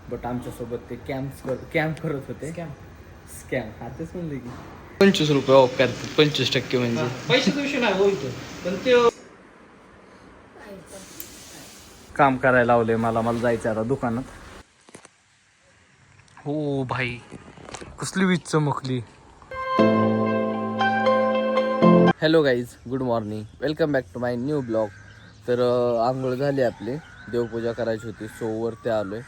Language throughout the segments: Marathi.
बट आमच्यासोबत ते कॅम्प करत होते. स्कॅम हा तेच म्हणले की 25 रुपये ऑफ करतात 25% म्हणजे पैशाचा विषय नाही होईल पण ते काम करायला लावले मला जायचं आता दुकानात. हो भाई कसली वीज चमकली. Hello guys, good morning, welcome back to my new blog. तर आंघोळ झाली आपली, देवपूजा करायची होती, सो वरती आलोय.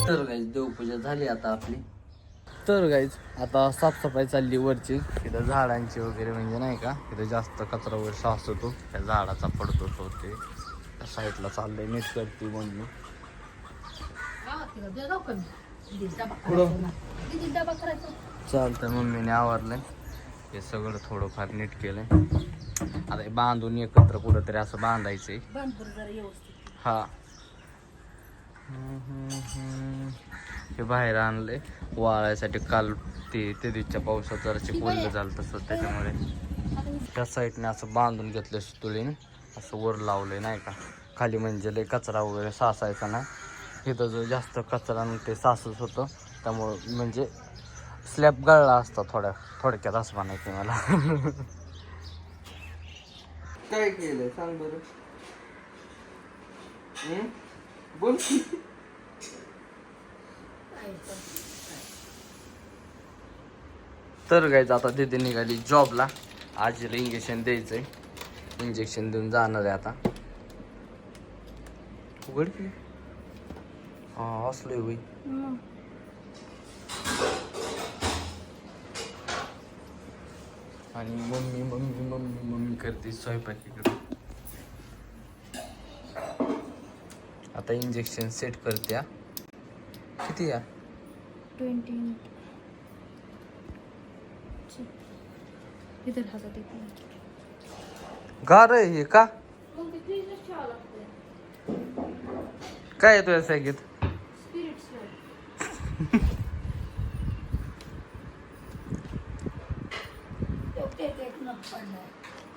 तर गाईज देवपूजा झाली आता आपली. तर गाईज आता साफसफाई चालली वरची. इथं झाडांची वगैरे म्हणजे नाही का, इथं जास्त कचरा वगैरे साचतो, त्या झाडाचा पडतो तो ते त्या साईडला चाललंय नीट करते मम्मी. चालतंय, मम्मीने आवरलंय हे सगळं, थोडंफार नीट केलंय. आता हे बांधून एकत्र कुठंतरी असं बांधायचंय. हा हे बाहेर आणलंय वाळायसाठी. काल ते दिवसच्या पावसात जराशी ओलं झालं तसं, त्याच्यामुळे त्या साईडने असं बांधून घेतलं सुतुळीने, असं वर लावलंय नाही का. खाली म्हणजे लय कचरा वगैरे साचायचा नाही. इथं जो जास्त कचरा ते साचत होतं, त्यामुळं म्हणजे स्लॅब गळला असता थोडक्यात असं म्हणायचं मला. काय केलंय सांग बरं, बोल. तर गाईज आता दीदी निघाली जॉबला. आजीला इंजेक्शन द्यायचंय, इंजेक्शन देऊन जाणार आहे आता. उघड की हा असलोय होई. आणि मम्मी मम्मी मम्मी मम्मी करते स्वयंपाक इकडे. आता इंजेक्शन सेट करते. किती या 20 इधर हातात एक गार आहे हे का काय येतोय सगळ्यात.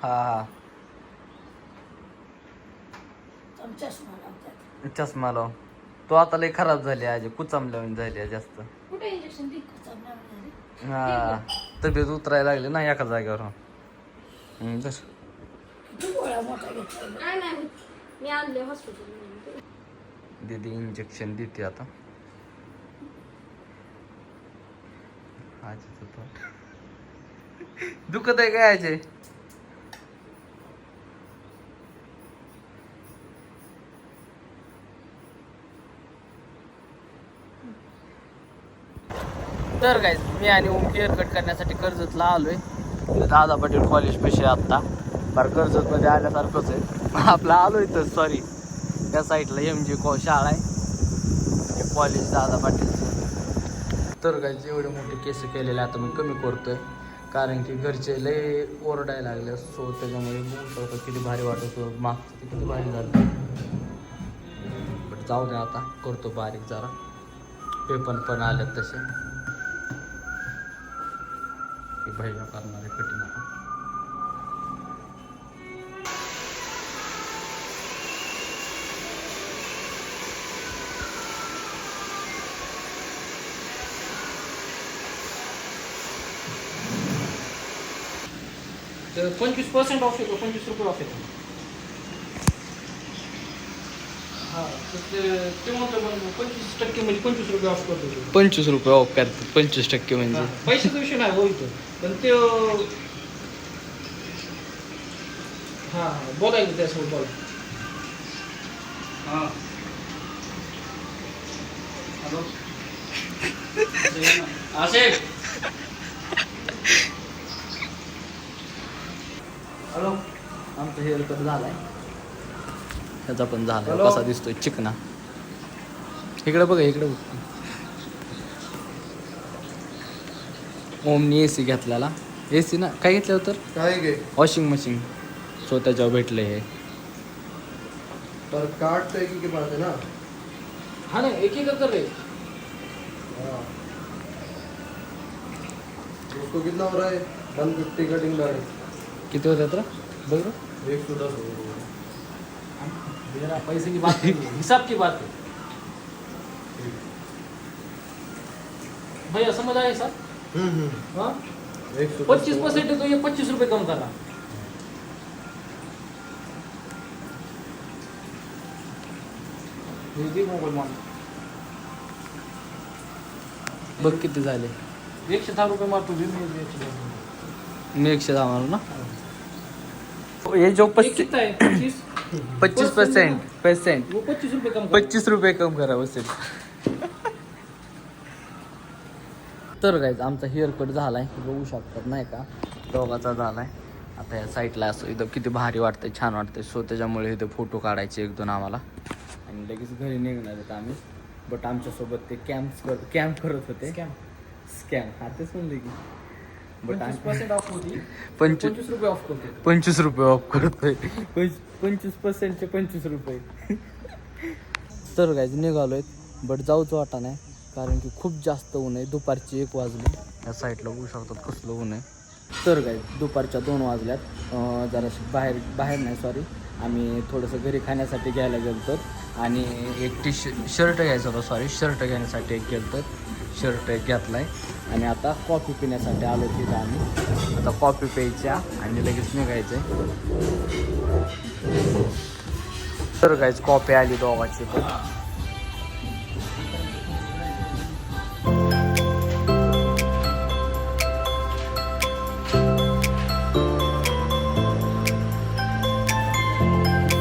हा हा चष्मा लाव. तो आता लय खराब झाली आजी, कुचामल्यावर झाली जास्त. कुठे इंजेक्शन दी हा तब्येत उतरायला लागली ना एका जागेवर. काय नाही, मी आणले हॉस्पिटल. दीदी इंजेक्शन देते आता. दुखत आहे काय आजी. तर गाईज मी आणि ओम हेअर कट करण्यासाठी कर्जतला आलोय. दादा पाटील कॉलेज पेशी आत्ता फार कर्जतमध्ये आल्यासारखंच आहे. आपलं आलोय तर सॉरी त्या साईडला MG शाळा आहे, कॉलेज दादा पाटीलचं. तर गाईज एवढे मोठे केस केलेले आता मी कमी करतोय, कारण की घरचे लय ओरडायला लागले. सो त्याच्यामुळे बघू किती भारी वाटत होतं, मागचं ते किती भारी झालं. बट जाऊ द्या, आता करतो बारीक जरा. पेपर पण आलेत तसे. भैया करणार आहे कठीण आता. तर 25% ऑफ येतो, 25 रुपये ऑफ येतो. हा ते म्हणतो 25% म्हणजे 25 रुपये ऑफ करतो. 25 रुपये ऑफ करतात 25% म्हणजे पैशाचा विषय नाही होईल पण ते हा बोलायचं त्यासोबत बोल. हां हॅलो आसिफ. हॅलो, आमचा हेअर कट झालाय, त्याचा पण झालाय. कसा दिसतोय चिकना. इकडे बघा, इकडे बघ. ओमनी AC घेतलेला. AC ना काय घेतलं तर काय गे वॉशिंग मशीन. सो त्याच्यावर भेटले हे. पर काट की बात है ना. हाँ ना एक ही कर रहे उसको कितना हो रहा है 150 कटिंग दाढ़ी किती होते तर बघ 110 मेरा पैसे की बात नहीं है, हिसाब की बात है भैया समझ आया सर हाँ 25% है तो ये 25 रुपये कम कर रहा ये दे मोबाईल मान बघ किती झाले 110 रुपये मारतो भी मी 110 मी 110 मारू ना ये जो ये कितना है 25% वो 25 रुपये कम कर 25 रुपये कम करा बसेल. तर गाईज आमचा हेअर कट झालाय बघू शकतात नाही का दोघाचा झालाय. आता या साईडला असं एकदम किती भारी वाटतंय छान वाटतंय. सो त्याच्यामुळे इथे फोटो काढायचे एक दोन आम्हाला आणि लगेच घरी निघणार आहेत आम्ही. बट आमच्यासोबत ते कॅम्प करत होते. स्कॅम हा तेच म्हणले की बट 25% ऑफ होती 25 रुपये ऑफ करते 25 रुपये ऑफ करतोय. 25%चे 25 रुपये. तर गाईज निघालोय बट जाऊच वाटा नाही कारण की खूप जास्त ऊन आहे. दुपारची 1 वाजली. या साईडला बघू शकतात कसलं ऊन आहे. तर गाईज दुपारच्या 2 वाजल्यात. जराशी बाहेर नाही सॉरी आम्ही थोडंसं घरी खाण्यासाठी घ्यायला गेलो आणि एक शर्ट घ्यायचं होतं शर्ट घेण्यासाठी एक गेलो शर्ट एक घेतला आहे आणि आता कॉफी पिण्यासाठी आलो तिथं आम्ही. आता कॉफी प्यायच्या आणि लगेच निघायचं आहे. तर गाईज कॉफी आली दोघांची पण.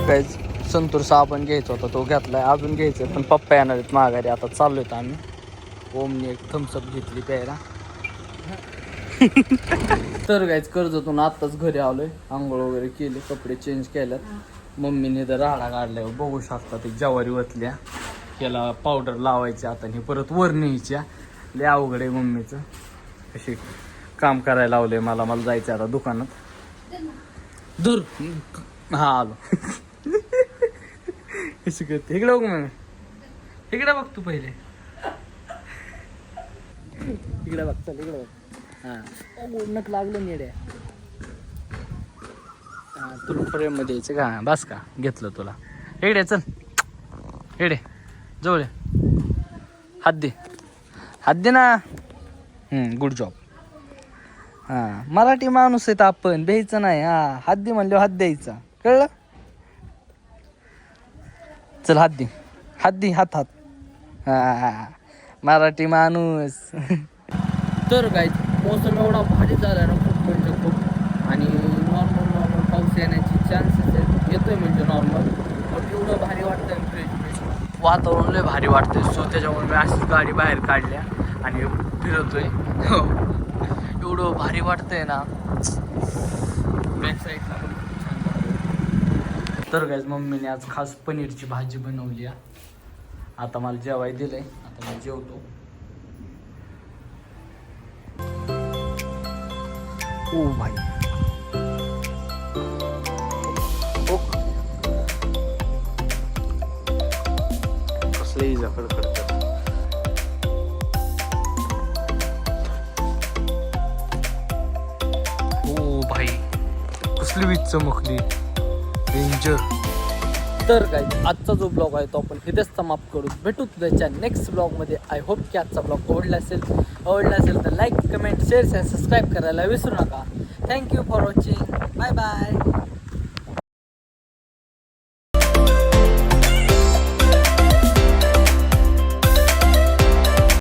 गाईज संतूर साबण घ्यायचा होता तो घेतलाय अजून घ्यायचं पण पप्पा येणार आहेत माघारी. आता चाललोय आम्ही. ओमने एक थम्सअप घेतली प्यायला. तर गाईज कर्जतून आत्ताच घरी आलोय. आंघोळ वगैरे केले कपडे चेंज केल्यात. मम्मीने तर राडा काढलाय बघू शकता. ते ज्वारी वतल्या त्याला पावडर लावायची आता हे परत वर न्यायच्या. लय अवघड आहे मम्मीचं. कशी काम करायला लावलंय मला जायचं आता दुकानात. दूर हा आलो. कशी करते इकडे बघ मग इकडे बघ तू पहिले इकडे बघ चल इकडे बघ. हा नक लागलं नेड्या. हा तुला फ्रेम मध्ये यायचं का बस का घेतलं तुला. इकडे चल इकडे जवळ हात दे ना. Good job. हां मराठी माणूस आहेत आपण द्यायचं नाही. हां हात दे म्हणल्यावर हात द्यायचा कळलं. चल हात दे हात हां मराठी माणूस. तर काय मोसम एवढा भारी झाला ना खूप म्हणजे खूप. आणि नॉर्मल पाऊस येण्याची चान्सेस आहेत. येतोय म्हणजे नॉर्मल बट एवढं भारी वाटतंय फ्रेश वातावरण लय भारी वाटतंय. सो त्याच्यामुळे मी अशीच गाडी बाहेर काढल्या आणि फिरतोय. एवढं भारी वाटतंय ना बॅक साईडला पण खूप छान वाटतंय. तर गाईज मम्मीने आज खास पनीरची भाजी बनवली आहे. आता मला जेवाय दिलंय आता मी जेवतो. ओ भाई कसलं इजा कडकडत. ओ भाई कसली वीज चमकली डेंजर. तर काय आजचा जो ब्लॉग आहे तो आपण इथेच समाप्त करू. भेटू त्याच्या नेक्स्ट ब्लॉगमध्ये. आय होप की आजचा ब्लॉग आवडला असेल तर लाईक कमेंट शेअर सबस्क्राईब करायला विसरू नका. Thank you for watching. Bye bye.